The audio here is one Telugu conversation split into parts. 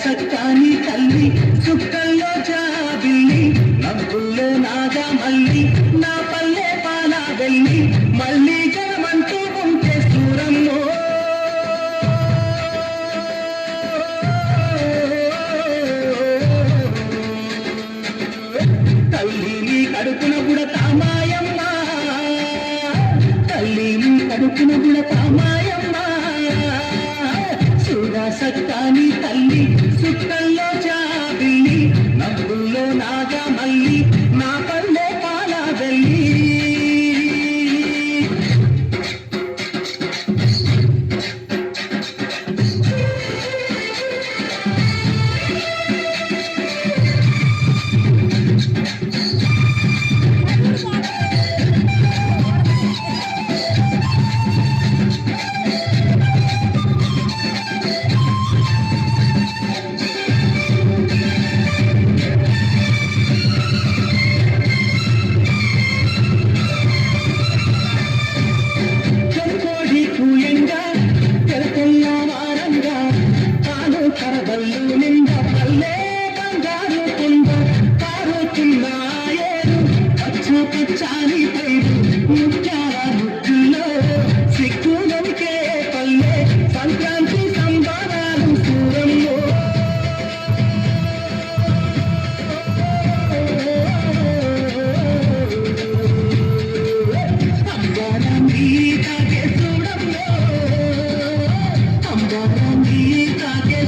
సక్కాని తల్లి చుక్కల్లో జాబిల్లి నవ్వుల్లో నాగా మల్లి నా పల్లె పాలా వెళ్ళి మళ్ళీ జనమంటూ ఉంటే సూరమ్మో తల్లి నీ కడుపున గుడతా మాయమ్మ తల్లి నీ కడుపున గుడతా మాయమ్మ సక్కాని తల్లి చుక్కల్లో జాబిల్లి నవ్వుల్లో నాగా మల్లి నా పల్లె పాలా వెళ్ళి కరబల్లు నింద పల్లె బంగారు కుండ పారుతున్నాయేరు పచ్చు పచ్చాని పైరు ముత్యాల ముద్దులో సిగ్గులనికే పల్లె సంక్రాంతి సంబరాలు సూరమ్మో అంబారం గీతాకే చూడమ్మో అంబారం గీతాకే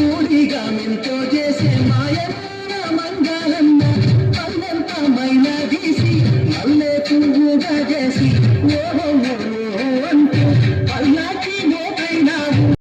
ఊడిగా